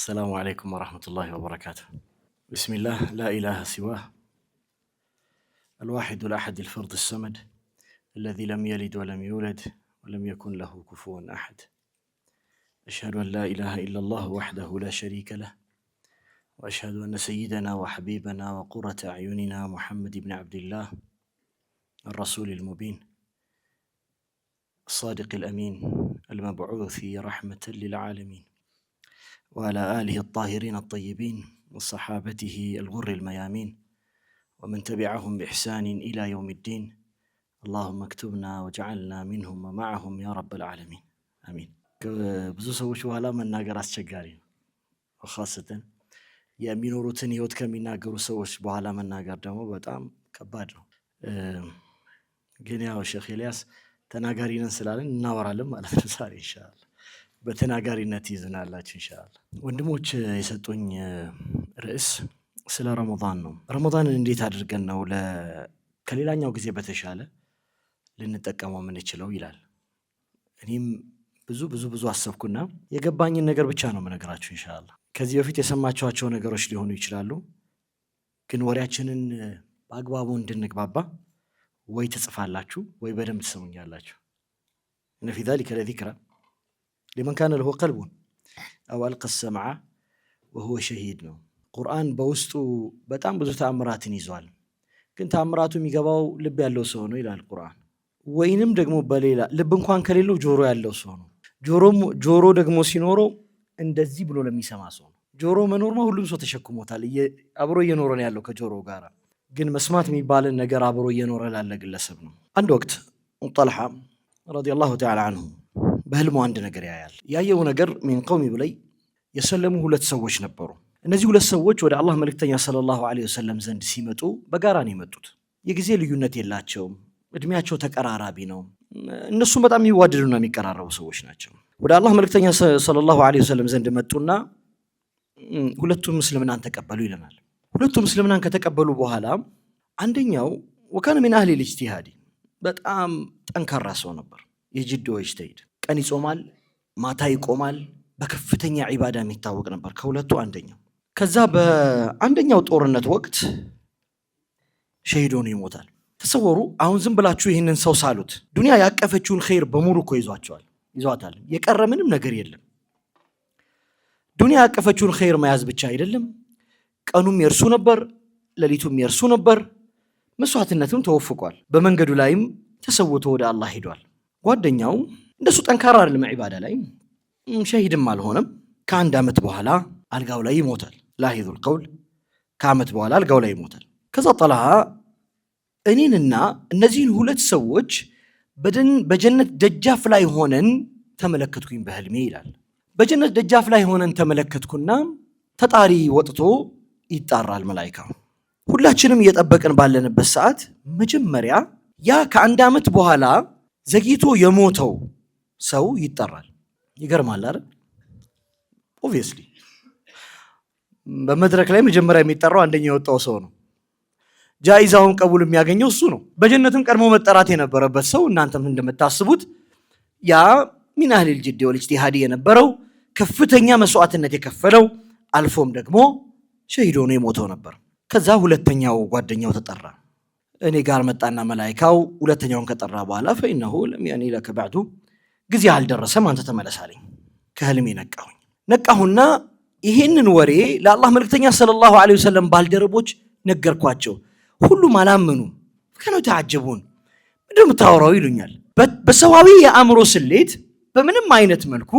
السلام عليكم ورحمة الله وبركاته. بسم الله، لا إله سواه، الواحد الأحد الفرد الصمد، الذي لم يلد ولم يولد ولم يكن له كفوا أحد. أشهد أن لا إله إلا الله وحده لا شريك له، وأشهد أن سيدنا وحبيبنا وقرة أعيننا محمد بن عبد الله الرسول المبين الصادق الأمين المبعوث رحمة للعالمين، وعلى آله الطاهرين الطيبين وصحابته الغر الميامين ومن تبعهم بإحسان إلى يوم الدين. اللهم اكتبنا وجعلنا منهم ومعهم يا رب العالمين آمين. ብዙ ሰዎች በኋላ መናገር አስቸጋሪ ነው። ወኻሰተን የሚኖሩትን ህይወት ከሚናገሩ ሰዎች በኋላ መናገር ደግሞ በጣም ከባድ ነው። ግን ያው ሼኽ ኤልያስ ተናጋሪ ነን ስላለን እናወራለን ማለት ነው። ዛሬ ኢንሻአላህ በተናጋሪነት ይዘናላችሁ ኢንሻአላህ። ወንድሞች የሰጡኝ ርዕስ ስለ ረመዳን ነው። ረመዳንን እንዴት አድርገን ነው ከሌላኛው ጊዜ በተሻለ ልንጠቀመው የምንችለው ይላል። እኔም ብዙ አሰብኩና የገባኝን ነገር ብቻ ነው የምነግራችሁ ኢንሻአላህ። ከዚህ በፊት የሰማችኋቸው ነገሮች ሊሆኑ ይችላሉ፣ ግን ወሬያችንን በአግባቡ እንድንግባባ ወይ ትጽፋላችሁ ወይ በደንብ ትሰሙኛላችሁ። እነ ፊ ذلك ለذكرى لمن كان له قلب أو ألقى السمع وهو شهيد ነው። ቁርአን በውስጡ በጣም ብዙ ተአምራትን ይዟል። ግን ተአምራቱ የሚገባው ልብ ያለው ሰው ነው ይላል ቁርአን። ወይንም ደግሞ በሌላ ልብ እንኳን ከሌለው ጆሮ ያለው ሰው ነው። ጆሮ ደግሞ ሲኖረው እንደዚህ ብሎ ለሚሰማ ሰው ነው። ጆሮ መኖርማ ሁሉም ሰው ተሸክሞታል፣ አብሮ እየኖረ ነው ያለው ከጆሮ ጋር። ግን መስማት የሚባልን ነገር አብሮ እየኖረ ላለ ግለሰብ ነው። አንድ ወቅት ጠልሃ ረዲየላሁ ተዓላ አንሁ በህልሙ አንድ ነገር ያያል። ያየው ነገር ሚን ቀውሚ ብለይ የሰለሙ ሁለት ሰዎች ነበሩ። እነዚህ ሁለት ሰዎች ወደ አላህ መልእክተኛ ሰለላሁ ዐለይሂ ወሰለም ዘንድ ሲመጡ በጋራ ነው የመጡት። የጊዜ ልዩነት የላቸውም፣ እድሜያቸው ተቀራራቢ ነው። እነሱም በጣም የሚዋደዱና የሚቀራረቡ ሰዎች ናቸው። ወደ አላህ መልእክተኛ ሰለላሁ ዐለይሂ ወሰለም ዘንድ መጡና ሁለቱም እስልምናን ተቀበሉ ይለናል። ሁለቱም እስልምናን ከተቀበሉ በኋላ አንደኛው ወካነ ሚን አህሊ ልኢጅቲሃድ፣ በጣም ጠንካራ ሰው ነበር። የጅድ ወይጅተሂድ፣ ቀን ይጾማል፣ ማታ ይቆማል፣ በከፍተኛ ዒባዳ የሚታወቅ ነበር። ከሁለቱ አንደኛው። ከዛ በአንደኛው ጦርነት ወቅት ሸሂድ ሆኖ ይሞታል። ተሰወሩ። አሁን ዝም ብላችሁ ይህንን ሰው ሳሉት፣ ዱንያ ያቀፈችውን ኸይር በሙሉ እኮ ይዟታል። የቀረ ምንም ነገር የለም። ዱንያ ያቀፈችውን ኸይር መያዝ ብቻ አይደለም፣ ቀኑም የእርሱ ነበር፣ ሌሊቱም የእርሱ ነበር። መስዋዕትነትም ተወፍቋል። በመንገዱ ላይም ተሰውቶ ወደ አላህ ሄዷል። ጓደኛው እንደሱ ጠንካራ አይደለም ዒባዳ ላይ፣ ሸሂድም አልሆነም። ከአንድ ዓመት በኋላ አልጋው ላይ ይሞታል። ላሂዙል ቀውል፣ ከዓመት በኋላ አልጋው ላይ ይሞታል። ከዛ ጠልሃ እኔንና እነዚህን ሁለት ሰዎች በጀነት ደጃፍ ላይ ሆነን ተመለከትኩኝ በህልሜ ይላል። በጀነት ደጃፍ ላይ ሆነን ተመለከትኩና ተጣሪ ወጥቶ ይጣራል መላኢካ። ሁላችንም እየጠበቅን ባለንበት ሰዓት መጀመሪያ ያ ከአንድ ዓመት በኋላ ዘግይቶ የሞተው ሰው ይጠራል። ይገርማል አይደል? ኦብቪየስሊ በመድረክ ላይ መጀመሪያ የሚጠራው አንደኛው የወጣው ሰው ነው። ጃኢዛውን ቀቡል የሚያገኘው እሱ ነው። በጀነትም ቀድሞ መጠራት የነበረበት ሰው እናንተም እንደምታስቡት ያ ሚን አህሊል ጅድ ወልኢጅቲሃድ የነበረው ከፍተኛ መስዋዕትነት የከፈለው አልፎም ደግሞ ሸሂድ ሆኖ የሞተው ነበር። ከዛ ሁለተኛው ጓደኛው ተጠራ። እኔ ጋር መጣና መላኢካው ሁለተኛውን ከጠራ በኋላ ፈኢነሁ ለም ያኒ ለከ በዕዱ፣ ጊዜ አልደረሰም፣ አንተ ተመለስ አለኝ። ከህልሜ ነቃሁና ይህንን ወሬ ለአላህ መልእክተኛ ሰለላሁ ዐለይሂ ወሰለም ባልደረቦች ነገርኳቸው። ሁሉም አላመኑም። ከነው ተዓጀቡን፣ ምንድን ነው የምታወራው ይሉኛል። በሰዋዊ የአእምሮ ስሌት በምንም አይነት መልኩ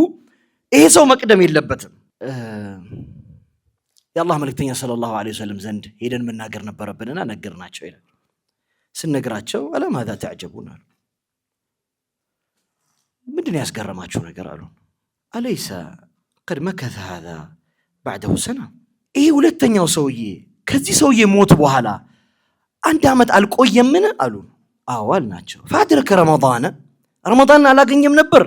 ይሄ ሰው መቅደም የለበትም። የአላህ መልእክተኛ ሰለላሁ ዐለይሂ ወሰለም ዘንድ ሄደን መናገር ነበረብንና ነገርናቸው ይላል። ስነግራቸው አለማዛ ተዓጀቡን አሉ። ምንድን ነው ያስገረማችሁ ነገር አሉ። አለይሰ ቀድ መከተ ሃዛ ባዕደሁ ሰና፣ ይሄ ሁለተኛው ሰውዬ ከዚህ ሰውዬ ሞት በኋላ አንድ ዓመት አልቆየምን አሉ። አዎ አልናቸው። ፈአድረከ ረመዳን አላገኘም ነበር?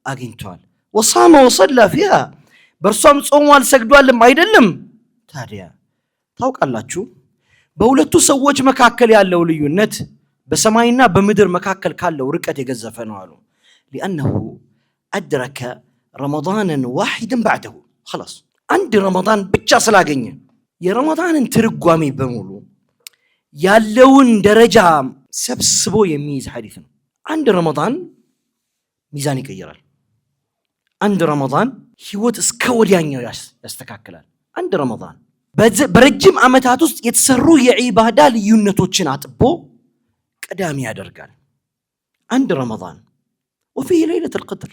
አግኝቷል። ወሳመ ወሰላ ፊሃ፣ በእርሷም ጾሟል ሰግዷልም አይደለም? ታዲያ ታውቃላችሁ በሁለቱ ሰዎች መካከል ያለው ልዩነት በሰማይና በምድር መካከል ካለው ርቀት የገዘፈ ነው አሉ። ሊአነሁ አድረከ ረመዳንን ዋሂድን ባዕደሁ ኸላስ፣ አንድ ረመዳን ብቻ ስላገኘ የረመዳንን ትርጓሜ በሙሉ ያለውን ደረጃ ሰብስቦ የሚይዝ ሐዲስ ነው። አንድ ረመዳን ሚዛን ይቀይራል። አንድ ረመዳን ህይወት እስከ ወዲያኛው ያስተካክላል። አንድ ረመዳን በረጅም ዓመታት ውስጥ የተሰሩ የዒባዳ ልዩነቶችን አጥቦ ቀዳሚ ያደርጋል። አንድ ረመዳን ወፊህ ለይለቱል ቀድር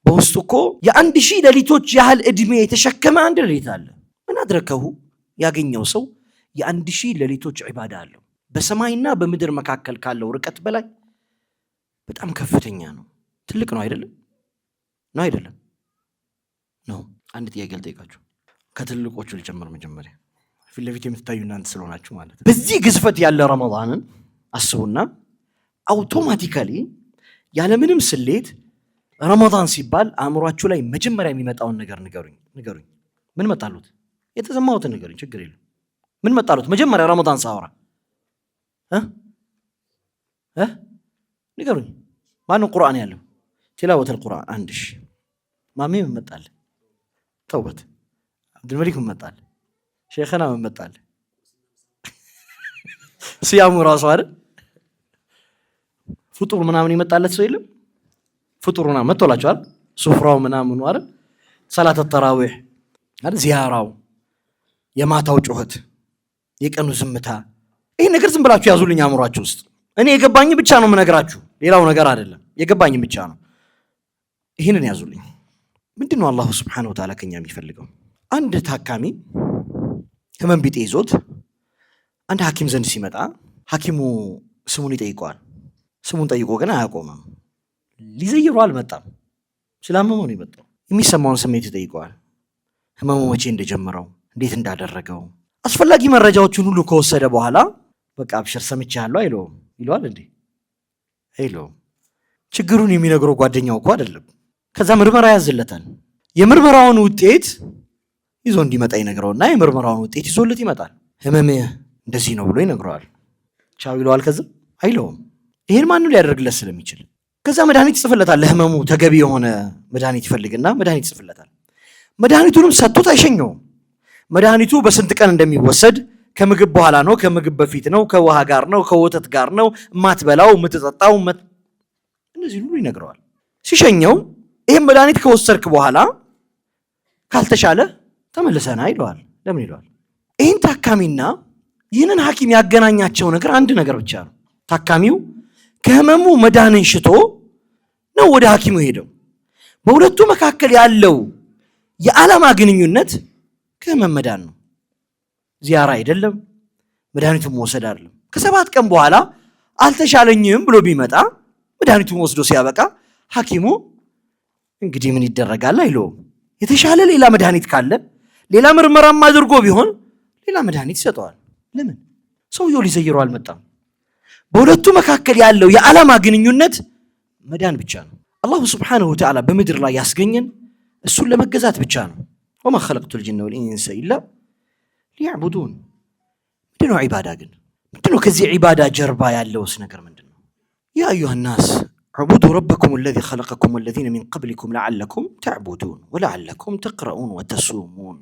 በውስጡ እኮ የ1000 ሌሊቶች ያህል ዕድሜ የተሸከመ አንድ ሌሊት አለ። ምን አድረከሁ ያገኘው ሰው የ1000 ሌሊቶች ዒባዳ አለው። በሰማይና በምድር መካከል ካለው ርቀት በላይ በጣም ከፍተኛ ነው። ትልቅ ነው አይደለም? ነው አይደለም? ነው። አንድ ጥያቄ ልጠይቃችሁ። ከትልቆቹ ልጀምር። መጀመሪያ ፊት ለፊት የምትታዩ እናንተ ስለሆናችሁ ማለት ነው። በዚህ ግዝፈት ያለ ረመዳንን አስቡና አውቶማቲካሊ ያለምንም ስሌት ረመዳን ሲባል አእምሯችሁ ላይ መጀመሪያ የሚመጣውን ነገር ንገሩኝ። ምን መጣሉት? የተሰማሁትን ንገሩኝ፣ ችግር የለም። ምን መጣሉት? መጀመሪያ ረመዳን ሳወራ ንገሩኝ። ማነው ቁርአን ያለው? ቲላወተል ቁርአን አንድ ሺ ማሜ ምን መጣል? ተውበት አብዱልመሊክ ምን መጣል? ሼኸና ምን መጣል? ሲያሙ ራሱ አይደል ፍጡር ምናምን ይመጣለት ሰው የለም? ፍጡሩና መጥቶላችኋል? ሱፍራው ምናምኑ አይደል? ሰላተ ተራዊህ አይደል? ዚያራው፣ የማታው ጩኸት፣ የቀኑ ዝምታ። ይሄ ነገር ዝም ብላችሁ ያዙልኝ አእምሯችሁ ውስጥ። እኔ የገባኝ ብቻ ነው የምነግራችሁ፣ ሌላው ነገር አይደለም። የገባኝ ብቻ ነው። ይህንን ያዙልኝ። ምንድነው አላሁ ስብሓነሁ ወተዓላ ከኛ የሚፈልገው? አንድ ታካሚ ህመም ቢጤ ይዞት አንድ ሐኪም ዘንድ ሲመጣ ሐኪሙ ስሙን ይጠይቀዋል። ስሙን ጠይቆ ግን አያቆምም። ሊዘይሩ አልመጣም። ስላመመው ነው የመጣው። የሚሰማውን ስሜት ይጠይቀዋል። ህመሙ መቼ እንደጀመረው፣ እንዴት እንዳደረገው አስፈላጊ መረጃዎችን ሁሉ ከወሰደ በኋላ በቃ አብሽር ሰምቻለሁ አይለውም። ይለዋል እንዴ? አይለውም። ችግሩን የሚነግረው ጓደኛው እኮ አይደለም። ከዛ ምርመራ ያዝለታል። የምርመራውን ውጤት ይዞ እንዲመጣ ይነግረውና የምርመራውን ውጤት ይዞለት ይመጣል። ህመምህ እንደዚህ ነው ብሎ ይነግረዋል። ቻው ይለዋል። ከዛ አይለውም። ይሄን ማንም ሊያደርግለት ስለሚችል ከዛ መድኃኒት ይጽፍለታል። ለህመሙ ተገቢ የሆነ መድኃኒት ይፈልግና መድኃኒት ይጽፍለታል። መድኃኒቱንም ሰጥቶት አይሸኘውም። መድኃኒቱ በስንት ቀን እንደሚወሰድ፣ ከምግብ በኋላ ነው፣ ከምግብ በፊት ነው፣ ከውሃ ጋር ነው፣ ከወተት ጋር ነው፣ የማትበላው የምትጠጣው፣ እነዚህ ሁሉ ይነግረዋል። ሲሸኘው ይህም መድኃኒት ከወሰድክ በኋላ ካልተሻለ ተመልሰና ይለዋል። ለምን ይለዋል? ይህን ታካሚና ይህንን ሐኪም ያገናኛቸው ነገር አንድ ነገር ብቻ ነው። ታካሚው ከህመሙ መዳንን ሽቶ ነው ወደ ሐኪሙ ሄደው። በሁለቱ መካከል ያለው የዓላማ ግንኙነት ከህመም መዳን ነው። ዚያራ አይደለም፣ መድኃኒቱን መውሰድ አይደለም። ከ7 ቀን በኋላ አልተሻለኝም ብሎ ቢመጣ መድኃኒቱን ወስዶ ሲያበቃ ሐኪሙ እንግዲህ ምን ይደረጋል አይለውም። የተሻለ ሌላ መድኃኒት ካለ ሌላ ምርመራም አድርጎ ቢሆን ሌላ መድኃኒት ይሰጠዋል። ለምን? ሰውየው ሊዘይረው አልመጣም። በሁለቱ መካከል ያለው የዓላማ ግንኙነት መዳን ብቻ ነው። አላሁ ስብሓነሁ ወተዓላ በምድር ላይ ያስገኘን እሱን ለመገዛት ብቻ ነው። ወማ ኸለቅቱል ጂነ ወልኢንሰ ኢላ ሊያዕቡዱን። ምንድነው ዒባዳ ግን? ምንድነው ከዚህ ዒባዳ ጀርባ ያለውስ ነገር ምንድነው? ያ አዩሃ ናስ ዕቡዱ ረበኩም አለዚ ኸለቀኩም ወለዚነ ሚን ቀብሊኩም ለዓለኩም ተዕቡዱን ወለዓለኩም ተቅረኡን ወተሱሙን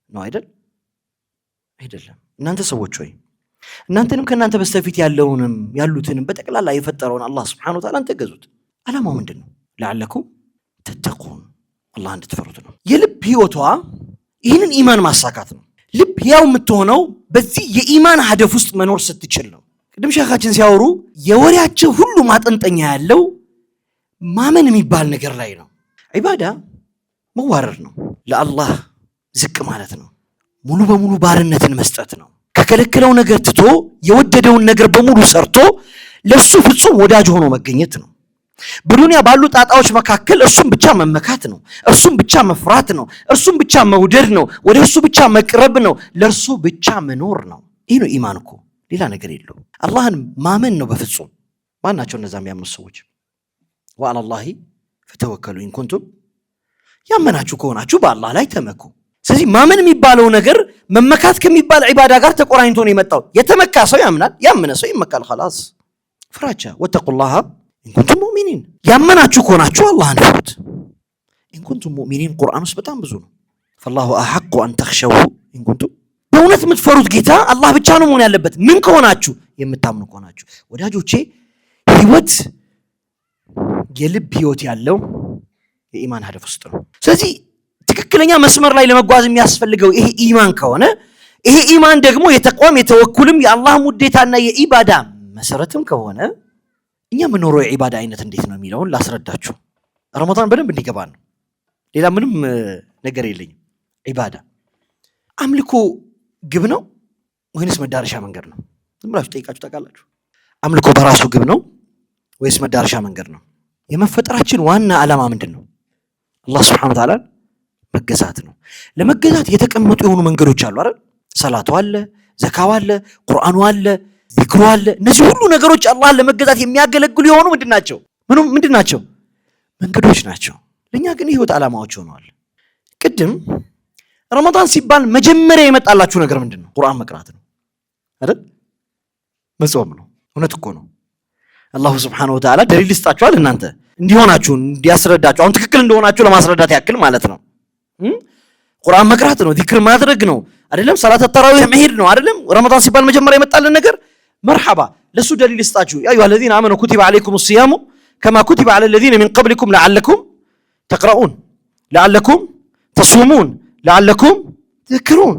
ነው አይደል? አይደለም። እናንተ ሰዎች ሆይ እናንተንም ከእናንተ በስተፊት ያሉትንም በጠቅላላ የፈጠረውን አላህ ስብሓነሁ ወተዓላን ተገዙት። ዓላማው ምንድን ነው? ለዓለኩም ተተቁን፣ አላህ እንድትፈሩት ነው። የልብ ህይወቷ ይህንን ኢማን ማሳካት ነው። ልብ ያው የምትሆነው በዚህ የኢማን ሀደፍ ውስጥ መኖር ስትችል ነው። ቅድም ሼኻችን ሲያወሩ የወሬያቸው ሁሉ ማጠንጠኛ ያለው ማመን የሚባል ነገር ላይ ነው። ዒባዳ መዋረድ ነው፣ ለአላህ ዝቅ ማለት ነው፣ ሙሉ በሙሉ ባርነትን መስጠት ነው። ከከለከለው ነገር ትቶ የወደደውን ነገር በሙሉ ሰርቶ ለሱ ፍጹም ወዳጅ ሆኖ መገኘት ነው። በዱንያ ባሉ ጣጣዎች መካከል እርሱም ብቻ መመካት ነው፣ እርሱም ብቻ መፍራት ነው፣ እርሱም ብቻ መውደድ ነው፣ ወደ እርሱ ብቻ መቅረብ ነው፣ ለእርሱ ብቻ መኖር ነው። ይህ ነው ኢማን እኮ፣ ሌላ ነገር የለውም። አላህን ማመን ነው በፍጹም። ማን ናቸው እነዛ የሚያምኑት ሰዎች? ወዐለላሂ ፈተወከሉ ኢን ኩንቱም፣ ያመናችሁ ከሆናችሁ በአላህ ላይ ተመኩ። ስለዚህ ማመን የሚባለው ነገር መመካት ከሚባል ዒባዳ ጋር ተቆራኝቶ ነው የመጣው። የተመካ ሰው ያምናል፣ ያመነ ሰው ይመካል። ኸላስ ፍራቻ። ወተቁላህ ኢንኩንቱም ሙእሚኒን፣ ያመናችሁ ከሆናችሁ አላህን ፍሩት። ኢንኩንቱም ሙእሚኒን ቁርአን ውስጥ በጣም ብዙ ነው። فالله أحق أن تخشوه إن كنتم በእውነት የምትፈሩት ጌታ አላህ ብቻ ነው መሆን ያለበት ምን ከሆናችሁ የምታምኑ ከሆናችሁ ወዳጆቼ ህይወት የልብ ህይወት ያለው የኢማን ሀደፍ ውስጥ ነው ስለዚህ ትክክለኛ መስመር ላይ ለመጓዝ የሚያስፈልገው ይሄ ኢማን ከሆነ ይሄ ኢማን ደግሞ የተቋም የተወኩልም የአላህ ሙዴታና የኢባዳ መሰረትም ከሆነ እኛ ምንኖረው የኢባዳ አይነት እንዴት ነው የሚለውን ላስረዳችሁ ረመዳን በደንብ እንዲገባን ነው ሌላ ምንም ነገር የለኝም ኢባዳ አምልኮ ግብ ነው ወይስ መዳረሻ መንገድ ነው ዝም ብላችሁ ጠይቃችሁ ታውቃላችሁ አምልኮ በራሱ ግብ ነው ወይስ መዳረሻ መንገድ ነው የመፈጠራችን ዋና ዓላማ ምንድነው አላህ Subhanahu Wa Ta'ala መገዛት ነው ለመገዛት የተቀመጡ የሆኑ መንገዶች አሉ አይደል ሰላቱ አለ ዘካው አለ ቁርአኑ አለ ዚክሩ አለ እነዚህ ሁሉ ነገሮች አላህን ለመገዛት የሚያገለግሉ የሆኑ ምንድናቸው መንገዶች ናቸው ለኛ ግን ህይወት ዓላማዎች ሆነዋል ቅድም ረመዳን ሲባል መጀመሪያ የመጣላችሁ ነገር ምንድነው ቁርአን መቅራት ነው አይደል መጾም ነው እውነት እኮ ነው አላህ Subhanahu Wa Ta'ala ደሊል ይስጣችኋል እናንተ እንዲሆናችሁ እንዲያስረዳችሁ አሁን ትክክል እንደሆናችሁ ለማስረዳት ያክል ማለት ነው ቁርአን መቅራት ነው ዚክር ማድረግ ነው አይደለም ሰላት ተራዊህ መሄድ ነው አይደለም ረመዳን ሲባል መጀመሪያ የመጣልን ነገር መርሐባ ለሱ ደሊል ይስጣችሁ ያ አዩሃ الذين آمنوا كتب عليكم الصيام كما كتب على الذين من قبلكم لعلكم تقرؤون لعلكم تصومون لعلكم تذكرون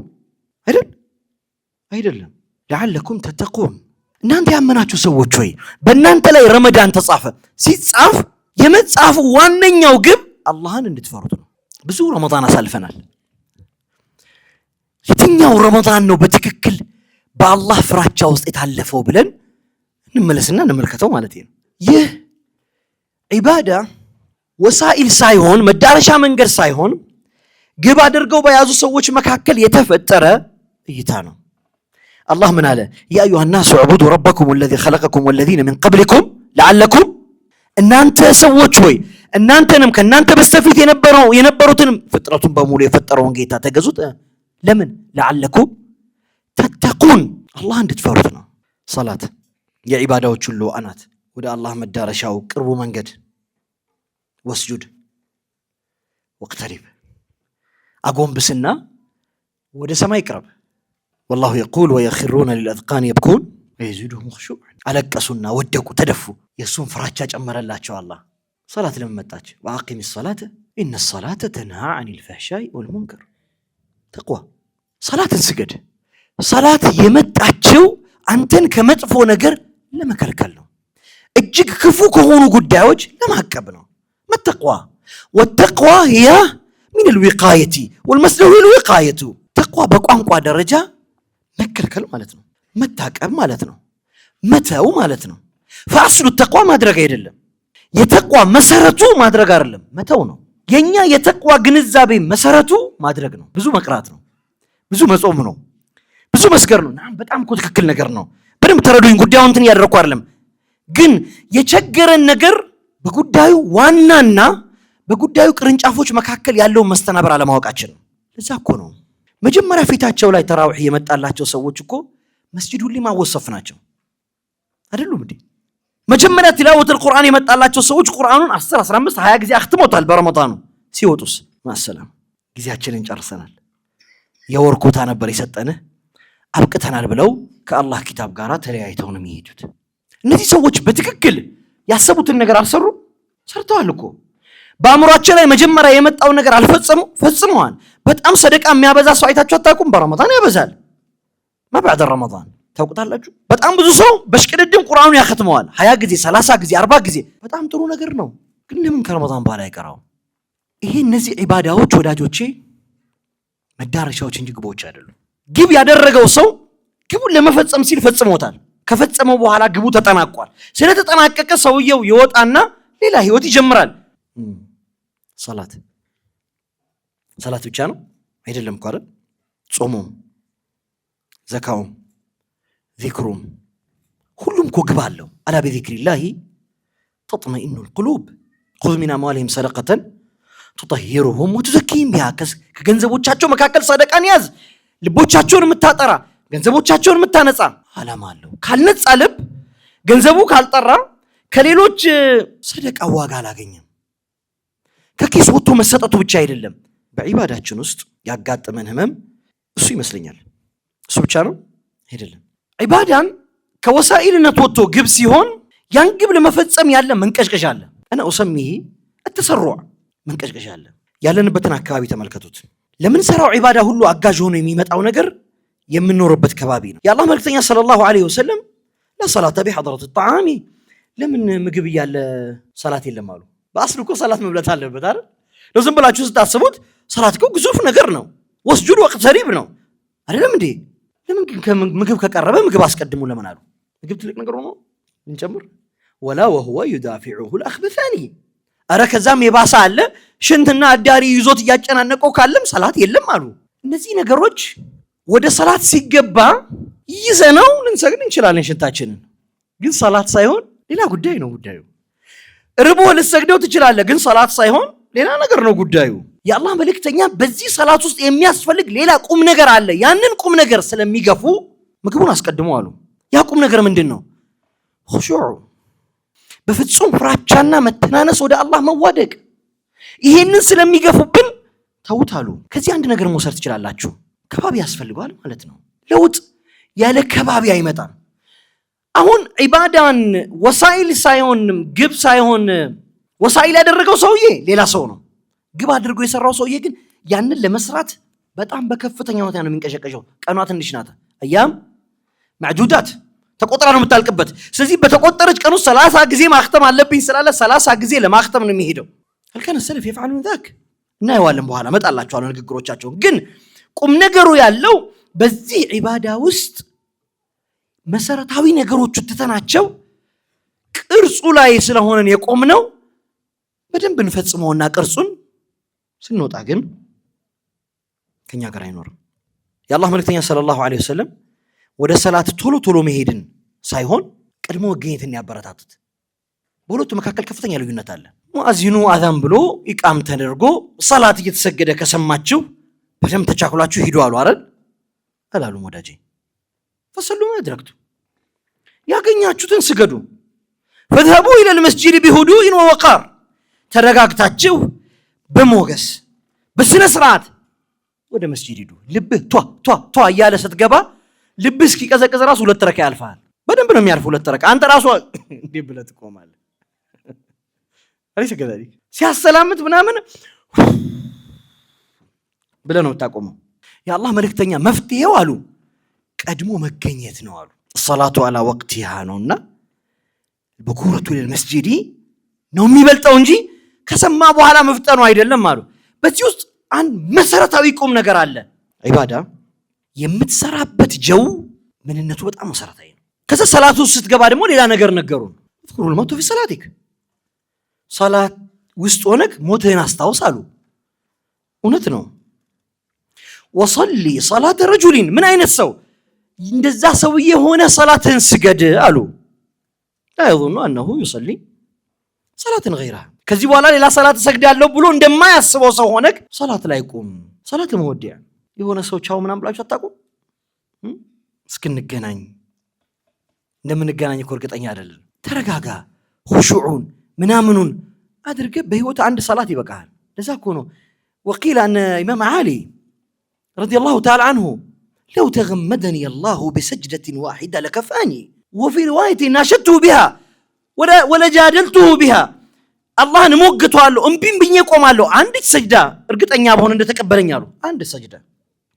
አይደለም لعلكم تتقون እናንተ ያመናችሁ ሰዎች ሆይ በእናንተ ላይ ረመዳን ተጻፈ ሲጻፍ የመጻፉ ዋነኛው ግብ አላህን እንድትፈሩት ነው ብዙ ረመዳን አሳልፈናል የትኛው ረመዳን ነው በትክክል በአላህ ፍራቻ ውስጥ የታለፈው ብለን እንመለስና እንመልከተው ማለት ነው ይህ ኢባዳ ወሳኢል ሳይሆን መዳረሻ መንገድ ሳይሆን ግብ አድርገው በያዙ ሰዎች መካከል የተፈጠረ እይታ ነው الله من قال يا أيها الناس اعبدوا ربكم الذي خلقكم والذين من قبلكم لعلكم ان انت سووا شوي ان انت نم كان انت بستفيد ينبروتن فطرتهم بمولو يفطرون ጌታ ተገዙት ለምን لعلكم تتقون الله እንድትፈሩት ነው ሶላት የዒባዳዎች ሁሉ አናት ወደ አላህ መዳረሻው ቅርቡ መንገድ ወስጁድ ወቅተሪብ አጎንብስና ወደ ሰማይ ቅረብ والله يقول ويخرون للأذقان يبكون ويزيدهم خشوعا ألقسونا ودقوا تدفوا يسون فراجا ጨመረላቸው አላህ ሶላት ለመጣች واقم الصلاه ان الصلاه تنهى عن الفحشاء والمنكر تقوى صلاه ስገድ ሶላት የመጣችው አንተን ከመጥፎ ነገር ለመከልከል ነው እጅግ ክፉ ከሆኑ ጉዳዮች ለማቀብ ነው መተቅዋ والتقوى هي من الوقايه والمصدر الوقايه تقوى በቋንቋ ደረጃ መከልከል ማለት ነው መታቀብ ማለት ነው መተው ማለት ነው فاصل التقوى ማድረግ አይደለም የተቅዋ መሰረቱ ማድረግ አይደለም መተው ነው የኛ የተቅዋ ግንዛቤ መሰረቱ ማድረግ ነው ብዙ መቅራት ነው ብዙ መጾም ነው ብዙ መስገር ነው በጣም እኮ ትክክል ነገር ነው በደም ተረዱኝ ጉዳዩን እንትን ያደረኩ አይደለም ግን የቸገረን ነገር በጉዳዩ ዋናና በጉዳዩ ቅርንጫፎች መካከል ያለው መስተናበር አለማወቃችን ነው ለዛ እኮ ነው መጀመሪያ ፊታቸው ላይ ተራዊህ የመጣላቸው ሰዎች እኮ መስጂድ ሁሉ ማወሰፍ ናቸው አይደሉም እንዴ መጀመሪያ ትላወት القرآن የመጣላቸው ሰዎች ቁርአኑን 10 15 20 ጊዜ አختمውታል በረመዳኑ ሲወጡስ ማሰላም ጊዜያችንን ጨርሰናል የወርኩታ ነበር የሰጠነ አብቅተናል ብለው ከአላህ ኪታብ ጋር ተለያይተው ነው የሚሄዱት እነዚህ ሰዎች በትክክል ያሰቡትን ነገር አልሰሩ ሰርተዋል እኮ በአእምሮአቸው ላይ መጀመሪያ የመጣው ነገር ፈጽመዋል በጣም ሰደቃ የሚያበዛ ሰው አይታችሁ አታውቁም በረመዳን ያበዛል ማባዕድ ረመዳን ታውቁታላችሁ በጣም ብዙ ሰው በሽቅድድም ቁርአኑን ያختመዋል 20 ጊዜ 30 ጊዜ 40 ጊዜ በጣም ጥሩ ነገር ነው ግን ለምን ከረመዳን በኋላ አይቀራው ይሄ እነዚህ ዒባዳዎች ወዳጆቼ መዳረሻዎች እንጂ ግቦች አይደሉም ግብ ያደረገው ሰው ግቡን ለመፈጸም ሲል ፈጽሞታል ከፈጸመው በኋላ ግቡ ተጠናቋል ስለተጠናቀቀ ሰውየው ይወጣና ሌላ ህይወት ይጀምራል ሰላት ብቻ ነው አይደለም እኮ አይደል ጾሙም ዘካውም ዚክሩም ሁሉም እኮ ግብ አለው አላ በዚክሪላሂ تطمئن القلوب خذ من اموالهم صدقه تطهرهم وتزكيهم بها ከገንዘቦቻቸው መካከል ሰደቃን ያዝ ልቦቻቸውን የምታጠራ ገንዘቦቻቸውን የምታነጻ አላማ አለው ካልነጻ ልብ ገንዘቡ ካልጠራ ከሌሎች ሰደቃ ዋጋ አላገኘም ከኪስ ወጥቶ መሰጠቱ ብቻ አይደለም በዒባዳችን ውስጥ ያጋጠመን ህመም እሱ ይመስለኛል። እሱ ብቻ ነው አይደለም። ዒባዳን ከወሳኢልነት ወጥቶ ግብ ሲሆን ያን ግብ ለመፈጸም ያለ መንቀሽቀሽ አለ። እነ ኡሰሚሂ አተሰሩዕ መንቀሽቀሽ አለ። ያለንበትን አካባቢ ተመልከቱት። ለምን ሰራው ዒባዳ ሁሉ አጋዥ ሆኖ የሚመጣው ነገር የምንኖርበት ከባቢ ነው። የአላህ መልእክተኛ ሰለላሁ ዐለይሂ ወሰለም ለሰላተ ቢሐድረት ጣዓሚ ለምን ምግብ እያለ ሰላት የለም አሉ። በአስሉ እኮ ሰላት መብላት አለበት አይደል? ለዝም ብላችሁ ስታስቡት ሰላት እኮ ግዙፍ ነገር ነው። ወስጁድ ወቅተሪብ ነው አይደለም እንዴ? ለምን ግን ምግብ ከቀረበ ምግብ አስቀድሙ ለምን አሉ? ምግብ ትልቅ ነገር ሆኖ እንጨምር ወላ ወሁወ ዩዳፊዑሁ አልአኽበታኒ አረ ከዛም የባሰ አለ። ሽንትና አዳሪ ይዞት እያጨናነቀው ካለም ሰላት የለም አሉ። እነዚህ ነገሮች ወደ ሰላት ሲገባ ይዘነው ልንሰግድ እንችላለን ሽንታችንን፣ ግን ሰላት ሳይሆን ሌላ ጉዳይ ነው ጉዳዩ። ርቦ ልትሰግደው ትችላለህ፣ ግን ሰላት ሳይሆን ሌላ ነገር ነው ጉዳዩ። የአላህ መልእክተኛ በዚህ ሰላት ውስጥ የሚያስፈልግ ሌላ ቁም ነገር አለ። ያንን ቁም ነገር ስለሚገፉ ምግቡን አስቀድሞ አሉ። ያ ቁም ነገር ምንድን ነው? ኹሹዕ፣ በፍጹም ፍራቻና መተናነስ ወደ አላህ መዋደቅ። ይሄንን ስለሚገፉብን ተውት አሉ። ከዚህ አንድ ነገር መውሰድ ትችላላችሁ። ከባቢ ያስፈልገዋል ማለት ነው። ለውጥ ያለ ከባቢ አይመጣም። አሁን ዒባዳን ወሳኢል ሳይሆን ግብ ሳይሆን ወሳኢል ያደረገው ሰውዬ ሌላ ሰው ነው። ግብ አድርጎ የሰራው ሰውዬ ግን ያንን ለመስራት በጣም በከፍተኛ ሁኔታ ነው የሚንቀሸቀሸው። ቀኗ ትንሽ ናት። አያም ማዕዱዳት ተቆጥራ ነው የምታልቅበት። ስለዚህ በተቆጠረች ቀን ውስጥ 30 ጊዜ ማክተም አለብኝ ስላለ 30 ጊዜ ለማክተም ነው የሚሄደው። አልካነ ሰለፍ የፈዓሉን ዛክ እናየዋለን በኋላ እመጣላችኋለሁ ንግግሮቻቸውን። ግን ቁም ነገሩ ያለው በዚህ ዒባዳ ውስጥ መሰረታዊ ነገሮቹ ትተናቸው ቅርጹ ላይ ስለሆነን የቆምነው በደንብ እንፈጽመውና ቅርጹን ስንወጣ ግን ከኛ ጋር አይኖርም። የአላህ መልእክተኛ ሰለላሁ ዐለይሂ ወሰለም ወደ ሰላት ቶሎ ቶሎ መሄድን ሳይሆን ቀድሞ መገኘትን ያበረታቱት። በሁለቱ መካከል ከፍተኛ ልዩነት አለ። ሙአዚኑ አዛን ብሎ ኢቃም ተደርጎ ሰላት እየተሰገደ ከሰማችሁ በደንብ ተቻኩላችሁ ሂዱ አሉ አይደል? አላሉም ወዳጄ። ፈሰሉ ማድረክቱ ያገኛችሁትን ስገዱ። ፈዝሀቡ ኢለል መስጂድ ቢሁዱኢን ወወቃር ተረጋግታችሁ በሞገስ በስነ ስርዓት ወደ መስጂድ ሂዱ። ልብህ ቷ እያለ ስትገባ ልብህ እስኪቀዘቅዝ ራሱ 2 ረካ ያልፋል። በደንብ ነው የሚያልፍ 2 ረካ። አንተ ራሱ እንዴ ብለህ ትቆማለህ። ሲያሰላምት ምናምን ብለህ ነው የምታቆመው። የአላህ መልእክተኛ መፍትሄው አሉ ቀድሞ መገኘት ነው አሉ። ሰላቱ አላ ወቅቲሃ ነውና በኩረቱ ለልመስጂድ ነው የሚበልጠው እንጂ ከሰማ በኋላ መፍጠኑ አይደለም አሉ። በዚህ ውስጥ አንድ መሰረታዊ ቁም ነገር አለ። ዒባዳ የምትሰራበት ጀው ምንነቱ በጣም መሰረታዊ ነው። ከዛ ሰላቱ ስትገባ ደግሞ ሌላ ነገር ነገሩን ፍክሩል ሞቱ ፊ ሰላቲክ ሰላት ውስጥ ሆነክ ሞትህን አስታውስ አሉ። እውነት ነው። ወሰሊ ሰላተ ረጁሊን ምን አይነት ሰው እንደዛ ሰውዬ ሆነ ሰላትህን ስገድ አሉ። ላ የظኑ አነሁ ዩሰሊ ሰላትን ገይረሃ ከዚህ በኋላ ሌላ ሰላት እሰግዳለሁ ብሎ እንደማያስበው ሰው ሆነክ ሰላት ላይ ቁም። ሰላት መወዲያ የሆነ ሰው ቻው ምናምን ብላችሁ አታውቁም? እስክንገናኝ እንደምንገናኝ እኮ እርግጠኛ አይደለም። ተረጋጋ። ኹሹዑን ምናምኑን አድርገህ በህይወት አንድ ሰላት ይበቃሃል። ለዛ እኮ ነው ወቂል አነ ኢማም ዓሊ ረዲየላሁ ተዓላ አንሁ ለው ተገመደኒ አላሁ ቢሰጅደትን ዋሒዳ ለከፋኒ ወፊ ሪዋየት ናሸድቱሁ ቢሃ ወለጃደልቱሁ ቢሃ አላህን እሞግተዋለሁ እምቢም ብዬ ቆማለሁ አንዲት ሰጅዳ እርግጠኛ በሆነ እንደተቀበለኝ አሉ። አንድ ሰጅዳ።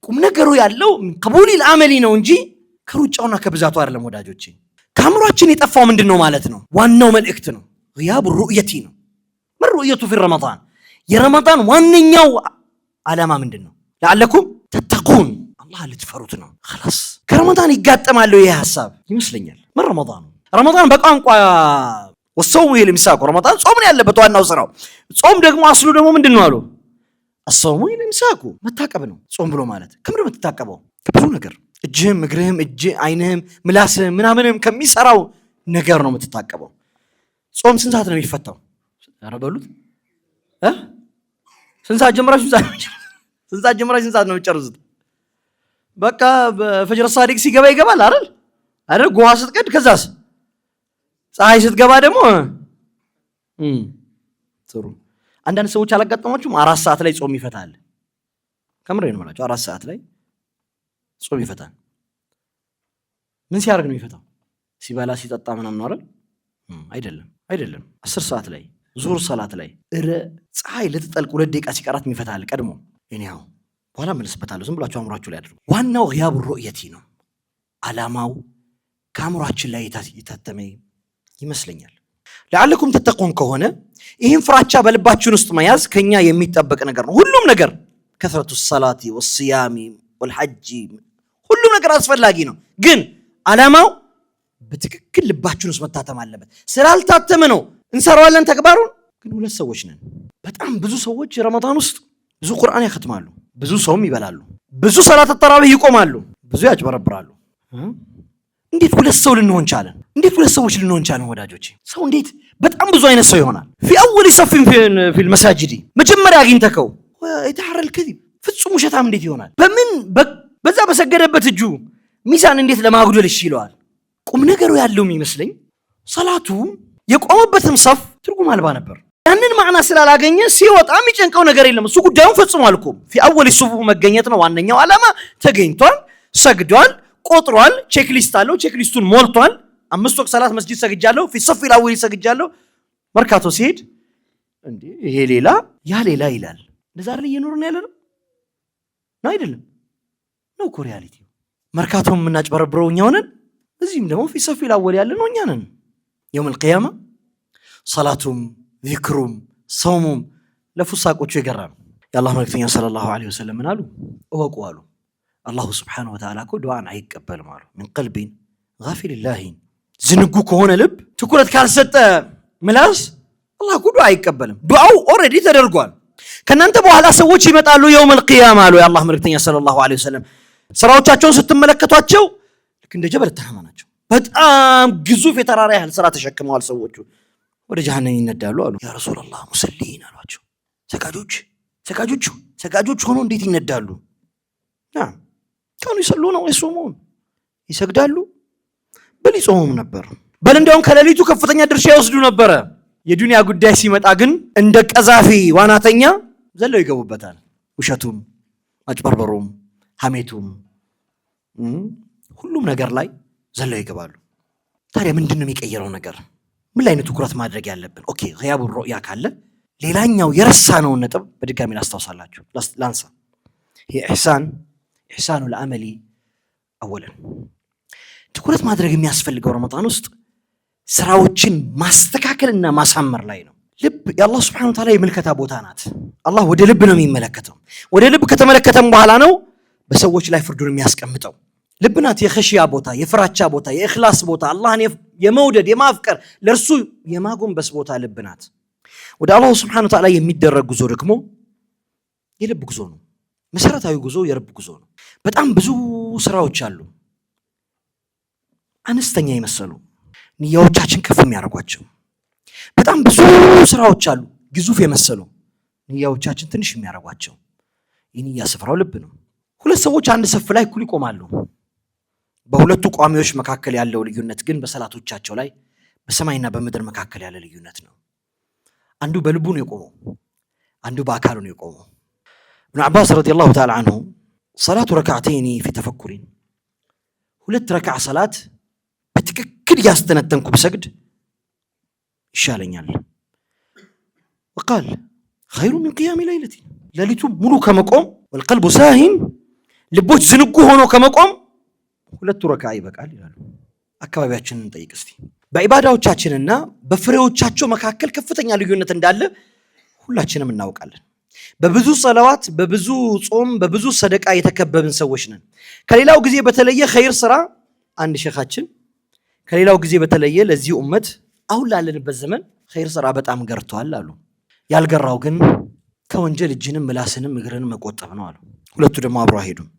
ቁም ነገሩ ያለው ቀቡሊል አመሊ ነው እንጂ ከሩጫውና ከብዛቱ አይደለም ወዳጆቼ። ከአእምሯችን የጠፋው ምንድን ነው ማለት ነው? ዋናው መልእክት ነው። ግያቡ ሩእየቲ ነው። ምን ሩእየቱ ፊ ረመዳን? የረመዳን ዋነኛው ዓላማ ምንድን ነው? ለዓለኩም ተተቁን አላህ ልትፈሩት ነው። خلاص ከረመዳን ይጋጠማል ይሄ ሐሳብ ይመስለኛል። ምን ረመዳን በቋንቋ ወሰው ይልምሳቁ ረመዳን ጾም ነው ያለበት ዋናው ስራው። ጾም ደግሞ አስሉ ደግሞ ምንድን ነው አሉ? አሰሙ ይልምሳቁ መታቀብ ነው። ጾም ብሎ ማለት ከምንድን ነው የምትታቀበው? ከብዙ ነገር እጅህም እግርህም አይንህም ምላስህም ምናምንም ከሚሰራው ነገር ነው የምትታቀበው። ጾም ስንት ሰዓት ነው የሚፈታው? ኧረ በሉት ስንት ሰዓት ጀምራችሁ ስንት ሰዓት ነው የምትጨርሱት? በቃ በፈጅር ሳዲቅ ሲገባ ይገባል አይደል? ጎሃ ስትቀድ ከዛስ ፀሐይ ስትገባ ደግሞ ጥሩ። አንዳንድ ሰዎች አላጋጠማችሁም? 4 ሰዓት ላይ ጾም ይፈታል። ከምሬን ማለት 4 ሰዓት ላይ ጾም ይፈታል። ምን ሲያደርግ ነው የሚፈታው? ሲበላ ሲጠጣ ምናምን ነው አይደል? አይደለም 10 ሰዓት ላይ ዙሁር ሰላት ላይ ፀሐይ ልትጠልቅ 2 ደቂቃ ሲቀራት የሚፈታል ቀድሞ። እኔው በኋላ መልስበታለሁ። ዝም ብላችሁ አእምሯችሁ ላይ አድርጉ። ዋናው ጊያቡ ሩእየቲ ነው። ዓላማው ከአእምሯችን ላይ የታተመ ይመስለኛል። ለዓለኩም ተተቁን ከሆነ ይህን ፍራቻ በልባችን ውስጥ መያዝ ከኛ የሚጠበቅ ነገር ነው። ሁሉም ነገር ከስረቱ ሰላቲ ወስያሚ ወልሐጂ ሁሉም ነገር አስፈላጊ ነው። ግን ዓላማው በትክክል ልባችን ውስጥ መታተም አለበት። ስላልታተመ ነው እንሰራዋለን ተግባሩን። ግን 2 ሰዎች ነን። በጣም ብዙ ሰዎች ረመዳን ውስጥ ብዙ ቁርአን ያختማሉ፣ ብዙ ሰውም ይበላሉ፣ ብዙ ሰላት ተራዊህ ይቆማሉ፣ ብዙ ያጭበረብራሉ። እንዴት 2 ሰው ልንሆን ቻለን? እንዴት 2 ሰዎች ልንሆን ቻለን? ወዳጆቼ ሰው እንዴት በጣም ብዙ አይነት ሰው ይሆናል? في اول صف في المساجد መጀመሪያ አግኝተከው ይተሐረል ከذب ፍጹም ውሸታም እንዴት ይሆናል? በምን በዛ በሰገደበት እጁ ሚዛን እንዴት ለማጉደል ይችላል? ቁም ነገሩ ያለው የሚመስለኝ ሰላቱ የቆመበትም ሰፍ ትርጉም አልባ ነበር። ያንን ማዕና ስላላገኘ ሲወጣ የሚጨንቀው ነገር የለም። እሱ ጉዳዩን ፈጽሟል እኮ في اول صف መገኘት ነው ዋነኛው ዓላማ። ተገኝቷል፣ ሰግዷል፣ ቆጥሯል፣ ቼክ ሊስት አለው፣ ቼክ ሊስቱን ሞልቷል። 5 ወቅት ሰላት መስጂድ ሰግጃለሁ፣ في الصف الاول ሰግጃለሁ። መርካቶ ሲሄድ እንዴ ይሄ ሌላ ያ ሌላ ይላል። እንደዛ አይደል እየኖርን ያለ ነው አይደለም? ነው እኮ ሪያሊቲ። መርካቶም የምናጭበረብረው እኛው ነን፣ እዚህም ደግሞ في الصف الاول ያለ ነው እኛ ነን። يوم القيامة ሰላቱም ዚክሩም ሰውሙም ለፉሳቆቹ የገራ ነው። የአላህ መልእክተኛ ሰለላሁ ዐለይሂ ወሰለም ምን አሉ? እወቁ አሉ አላሁ ስብሓነሁ ወተዓላ እኮ ዱዓን አይቀበልም አሉ። ምን ቀልቢን ጋፊልላሂን ዝንጉ ከሆነ ልብ ትኩረት ካልሰጠ ምላስ አላህ እኮ ዱዓ አይቀበልም። ዱዓው ኦልሬዲ ተደርጓል። ከእናንተ በኋላ ሰዎች ይመጣሉ የውመል ቂያማ አሉ የአላህ መልእክተኛ ሰለላሁ ዐለይሂ ወሰለም። ስራዎቻቸውን ስትመለከቷቸው ልክ እንደ ጀበል ተራራ ናቸው። በጣም ግዙፍ የተራራ ያህል ስራ ተሸክመዋል ሰዎቹ። ወደ ጀሃነም ይነዳሉ አሉ። ያ ረሱላህ ሙሰሊን አሏቸው። ሰጋጆች ሆኖ እንዴት ይነዳሉ? ካኑ ይሰሉና ወይሱሙን ይሰግዳሉ፣ በል ይጾሙም ነበር። በል እንዲያውም ከሌሊቱ ከፍተኛ ድርሻ ይወስዱ ነበረ። የዱንያ ጉዳይ ሲመጣ ግን እንደ ቀዛፊ ዋናተኛ ዘለው ይገቡበታል። ውሸቱም፣ አጭበርበሩም፣ ሐሜቱም ሁሉም ነገር ላይ ዘለው ይገባሉ። ታዲያ ምንድን ነው የሚቀየረው ነገር? ምን ላይ ነው ትኩረት ማድረግ ያለብን? ኦኬ ጊያቡ ሩእያ ካለ ሌላኛው የረሳነውን ነጥብ በድጋሚ ላስታውሳላችሁ ላንሳ። ኢሕሳኑ ልአመሊ አወለን ትኩረት ማድረግ የሚያስፈልገው ረመዳን ውስጥ ስራዎችን ማስተካከልና ማሳመር ላይ ነው። ልብ የአላህ ስብሐነሁ ወተዓላ የምልከታ ቦታ ናት። አላህ ወደ ልብ ነው የሚመለከተው። ወደ ልብ ከተመለከተም በኋላ ነው በሰዎች ላይ ፍርዱን የሚያስቀምጠው። ልብ ናት የኸሽያ ቦታ፣ የፍራቻ ቦታ፣ የእኽላስ ቦታ፣ አላህን የመውደድ የማፍቀር ለእርሱ የማጎንበስ ቦታ ልብ ናት። ወደ አላሁ ስብሐነሁ ወተዓላ የሚደረግ ጉዞ ደግሞ የልብ ጉዞ ነው። መሰረታዊ ጉዞ የልብ ጉዞ ነው። በጣም ብዙ ስራዎች አሉ አነስተኛ የመሰሉ ንያዎቻችን ከፍ የሚያደርጓቸው። በጣም ብዙ ስራዎች አሉ ግዙፍ የመሰሉ ንያዎቻችን ትንሽ የሚያደርጓቸው። የንያ ስፍራው ልብ ነው። 2 ሰዎች አንድ ሰፍ ላይ እኩል ይቆማሉ። በሁለቱ ቋሚዎች መካከል ያለው ልዩነት ግን በሰላቶቻቸው ላይ በሰማይና በምድር መካከል ያለ ልዩነት ነው። አንዱ በልቡ ነው የቆመው፣ አንዱ በአካሉ ነው የቆመው። ኢብኑ አባስ ረዲየላሁ ተዓላ አንሁ ሰላቱ ረክዓተይኒ ፊ ተፈኩሪን 2 ረክዓ ሰላት በትክክል ያስተነተንኩ ብሰግድ ይሻለኛል። ወቃል ኸይሩ ሚን ቂያሚ ለይለቲ ሌሊቱ ሙሉ ከመቆም ወልቀልቡ ሳሂን ልቦች ዝንጉ ሆኖ ከመቆም 2 ረክዓ ይበቃል ይላሉ። አካባቢያችንን እንጠይቅ እስቲ። በኢባዳዎቻችንና በፍሬዎቻቸው መካከል ከፍተኛ ልዩነት እንዳለ ሁላችንም እናውቃለን። በብዙ ሰለዋት፣ በብዙ ጾም፣ በብዙ ሰደቃ የተከበብን ሰዎች ነን። ከሌላው ጊዜ በተለየ ኸይር ስራ አንድ ሼኻችን ከሌላው ጊዜ በተለየ ለዚህ ኡመት አሁን ላለንበት ዘመን ኸይር ስራ በጣም ገርቷል አሉ። ያልገራው ግን ከወንጀል እጅንም ምላስንም እግርንም መቆጠብ ነው አሉ። ሁለቱ ደግሞ አብረው አይሄዱም።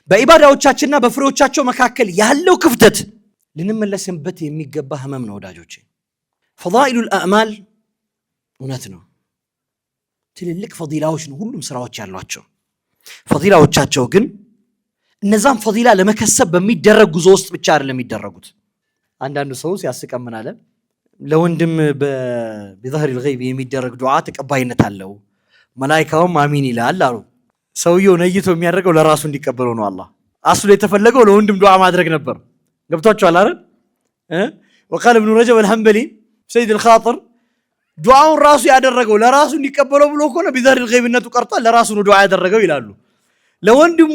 በኢባዳዎቻችንና በፍሬዎቻቸው መካከል ያለው ክፍተት ልንመለስበት የሚገባ ህመም ነው ወዳጆቼ። ፈዳኢሉል አዕማል እውነት ነው ትልልቅ ፈዲላዎች ነው ሁሉም ስራዎች ያሏቸው። ፈዲላዎቻቸው ግን እነዛም ፈዲላ ለመከሰብ በሚደረግ ጉዞ ውስጥ ብቻ አይደለም የሚደረጉት። አንዳንዱ ሰው ሲያስቀምን አለ ለወንድም በظهر الغيب የሚደረግ ዱዓ ተቀባይነት አለው፣ መላእክቱም አሚን ይላል አሉ። ሰውየው ነይቶ የሚያደርገው ለራሱ እንዲቀበለው ነው። አላህ አስሉ የተፈለገው ለወንድም ዱዓ ማድረግ ነበር። ገብቷችኋል አይደል? وقال ابن رجب الحنبلي سيد الخاطر ዱዓውን ራሱ ያደረገው ለራሱ እንዲቀበለው ብሎ ከሆነ ቢዛር الغيبነቱ ቀርቷል። ለራሱ ነው ዱዓ ያደረገው ይላሉ። ለወንድሙ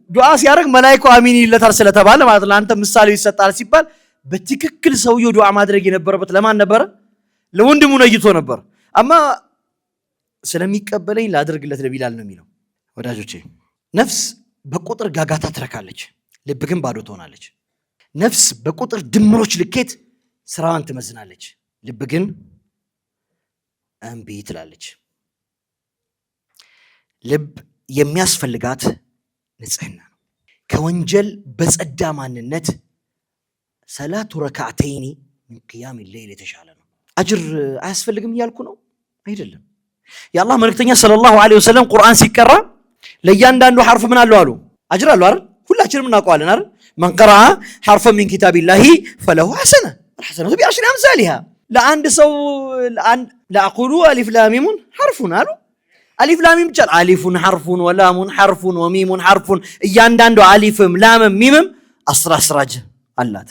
ዱዓ ሲያደርግ መላእክቱ አሚን ይለታል ስለተባለ ማለት ነው። አንተ ምሳሌው ይሰጣል ሲባል በትክክል ሰውየው ዱዓ ማድረግ የነበረበት ለማን ነበረ? ለወንድሙ ነይቶ ነበር። አማ ስለሚቀበለኝ ላድርግለት ለቢላል ነው የሚለው። ወዳጆቼ ነፍስ በቁጥር ጋጋታ ትረካለች፣ ልብ ግን ባዶ ትሆናለች። ነፍስ በቁጥር ድምሮች ልኬት ስራዋን ትመዝናለች፣ ልብ ግን እምቢ ትላለች። ልብ የሚያስፈልጋት ንጽህና ነው። ከወንጀል በጸዳ ማንነት ሰላቱ ረካዕተይኒ ሚን ቂያም ሌይል የተሻለ ነው። አጅር አያስፈልግም እያልኩ ነው አይደለም። የአላህ መልእክተኛ ሰለላሁ ዐለይሂ ወሰለም ቁርአን ሲቀራ ለእያንዳንዱ ሐርፍ ምን አለው አሉ? አጅር አለው አይደል? ሁላችንም እናውቀዋለን አይደል? መን ቀረአ ሐርፈን ሚን ኪታቢላሂ ፈለሁ ሐሰነ ወልሐሰነቱ ቢዐሽሪ አምሳሊሃ። ለአንድ ሰው ለአቁሉ አሊፍ ላም ሚሙን ሐርፉን አሉ። አሊፍ ላም ሚም ብቻ አሊፉን ሐርፉን ወላሙን ሐርፉን ወሚሙን ሐርፉን። እያንዳንዱ አሊፍም ላምም ሚምም አስራጅ አላት።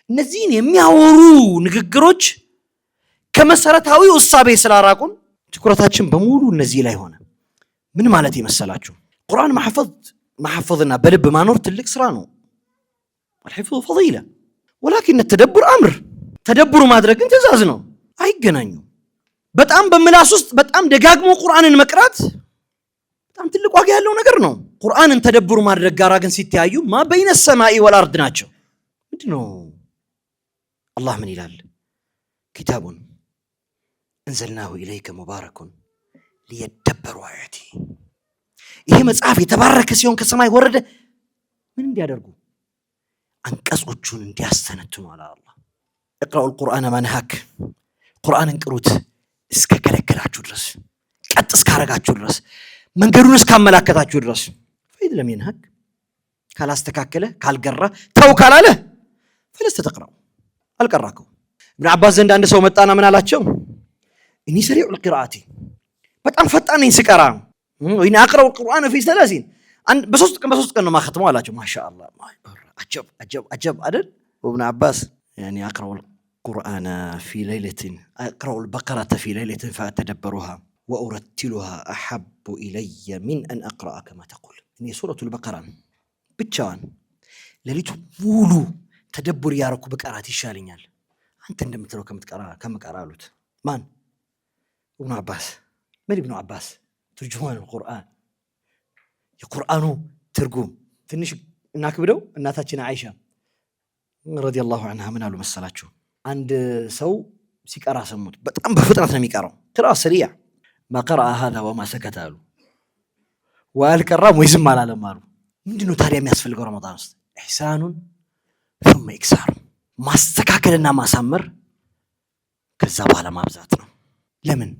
እነዚህን የሚያወሩ ንግግሮች ከመሰረታዊ እሳቤ ስላራቁን ትኩረታችን በሙሉ እነዚህ ላይ ሆነ። ምን ማለት የመሰላችሁ ቁርአን ማሐፈዝና በልብ ማኖር ትልቅ ስራ ነው። አልሒፍዙ ፈዲላ ወላኪን ተደቡር አምር። ተደቡር ማድረግ ግን ትእዛዝ ነው፣ አይገናኙም። በጣም በምላስ ውስጥ በጣም ደጋግሞ ቁርአንን መቅራት በጣም ትልቅ ዋጋ ያለው ነገር ነው። ቁርአንን ተደቡር ማድረግ ጋራ ግን ሲተያዩ ማ በይነ ሰማኢ ወልአርድ ናቸው። ምንድነው? አላህ ምን ይላል? ኪታቡን እንዘልናሁ ኢለይከ ሙባረኩን ሊየደበሩ አያቲ። ይሄ መጽሐፍ የተባረከ ሲሆን ከሰማይ ወረደ ምን እንዲያደርጉ? አንቀጾቹን እንዲያስተነትኑ አለ አላህ። እቅራኡል ቁርአነ ማንሃክ፣ ቁርአንን ቅሩት እስከ ከለከላችሁ ድረስ፣ ቀጥ እስካረጋችሁ ድረስ፣ መንገዱን እስካመላከታችሁ ድረስ። ፈኢዝ ለም የንሀክ፣ ካላስተካከለ ካልገራ ተው ካላለ ፈለስተ ተቅራው፣ አልቀራከው። ኢብኑ አባስ ዘንድ አንድ ሰው መጣና ምን አላቸው? እኒ ሰሪዑል ቂራአቲ፣ በጣም ፈጣን ነኝ ስቀራ። ወይኔ አቅረው ቁርአን ፊ ሰላሲን፣ በሶስት ቀን ነው ማختመው አላቸው። ማሻአላህ አጀብ አይደል? ኢብኑ አባስ ያኒ አቅረው ቁርአን ፊ ለይለቲን አቅረው البقرة ፊ ለይለቲን ፈተደበሩሃ ወኡረቲሉሃ አሐቡ ኢለየ ሚን አን አቅረአ ከማ ተቁል። እኔ ሱረቱል በቀራ ብቻዋን ሌሊቱ ሙሉ ተደቡር ያረኩ በቀራት ይሻለኛል አንተ እንደምትለው ከምቀራ አሉት። ማን? ኢብኑ አባስ። ምን ኢብኑ አባስ? ትርጁማን القرآن የቁርአኑ ትርጉም። ትንሽ እናክብደው። እናታችን አይሻ ረዲየላሁ ዐንሃ ምን አሉ መሰላችሁ? አንድ ሰው ሲቀራ ሰሙት። በጣም በፍጥነት ነው የሚቀራው። ቅራ ሰሪያ ما قرأ هذا وما سكت አሉ። ወልቀራም ወይ ዝም አላለም አሉ። ምንድነው ታዲያ የሚያስፈልገው ረመዳን ውስጥ? ኢሕሳኑን ثم ኢክሳር፣ ማስተካከልና ማሳመር፣ ከዛ በኋላ ማብዛት ነው። ለምን?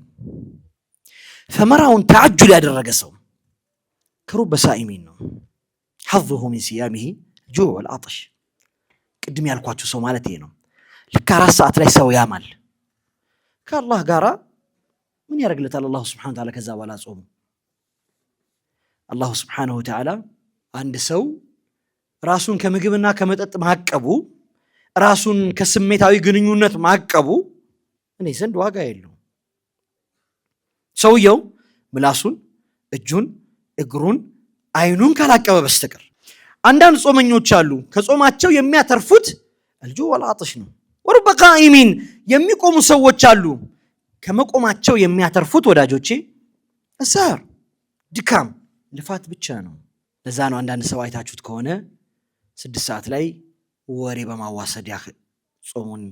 ፈመራውን ተዓጁል ያደረገ ሰው ከሩበ ሳኢሚን ነው። ሐظه من صيامه الجوع والعطش። ቅድም ያልኳችሁ ሰው ማለት ይሄ ነው። ልክ 4 ሰዓት ላይ ሰው ያማል ከአላህ ጋራ ምን ያደርግለታል? አላሁ ስብሓነሁ ወተዓላ ከዛ በኋላ ጾሙ። አላሁ ስብሓነሁ ወተዓላ አንድ ሰው ራሱን ከምግብና ከመጠጥ ማቀቡ፣ ራሱን ከስሜታዊ ግንኙነት ማቀቡ እኔ ዘንድ ዋጋ የለው። ሰውየው ምላሱን፣ እጁን፣ እግሩን፣ አይኑን ካላቀበ በስተቀር። አንዳንድ ጾመኞች አሉ ከጾማቸው የሚያተርፉት አልጁ ወልዓጥሽ ነው። ወሩበ ቃኢሚን የሚቆሙ ሰዎች አሉ ከመቆማቸው የሚያተርፉት ወዳጆቼ እሳር፣ ድካም፣ ልፋት ብቻ ነው። ለዛ ነው አንዳንድ ሰው አይታችሁት ከሆነ 6 ሰዓት ላይ ወሬ በማዋሰድ ጾሙን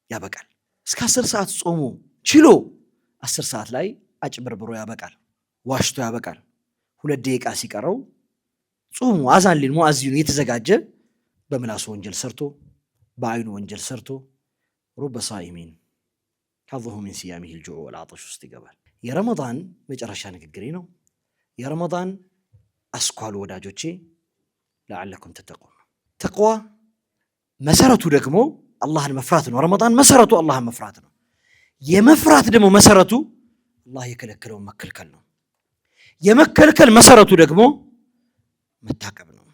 ያበቃል። እስከ 10 ሰዓት ጾሙ ችሎ 10 ሰዓት ላይ አጭበርብሮ ያበቃል፣ ዋሽቶ ያበቃል። 2 ደቂቃ ሲቀረው ጾሙ አዛን ሊል ሙአዚኑ የተዘጋጀ በምላሱ ወንጀል ሰርቶ በአይኑ ወንጀል ሰርቶ ሩበ ሳኢሚን ሐظه من صيامه الجوع والعطش ውስጥ ይገባል። የረመዳን መጨረሻ ንግግሬ ነው። የረመዳን አስኳሉ ወዳጆቼ ለዓለኩም ተተቁን። ተቅዋ መሰረቱ ደግሞ አላህን መፍራት ነው። ረመዳን መሰረቱ አላህን መፍራት ነው። የመፍራት ደግሞ መሰረቱ አላህ የከለከለውን መከልከል ነው። የመከልከል መሰረቱ ደግሞ መታቀብ ነው።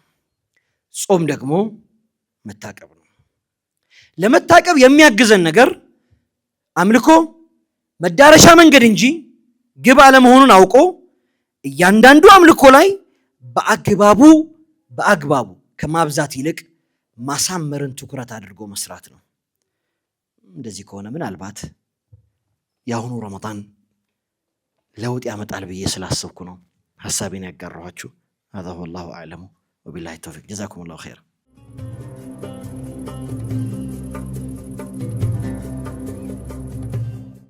ጾም ደግሞ መታቀብ ነው። ለመታቀብ የሚያግዘን ነገር አምልኮ መዳረሻ መንገድ እንጂ ግብ አለመሆኑን አውቆ እያንዳንዱ አምልኮ ላይ በአግባቡ ከማብዛት ይልቅ ማሳመርን ትኩረት አድርጎ መስራት ነው። እንደዚህ ከሆነ ምናልባት የአሁኑ ረመዳን ለውጥ ያመጣል ብዬ ስላሰብኩ ነው ሐሳቤን ያጋራኋችሁ። هذا والله أعلم وبالله التوفيق جزاكم الله خير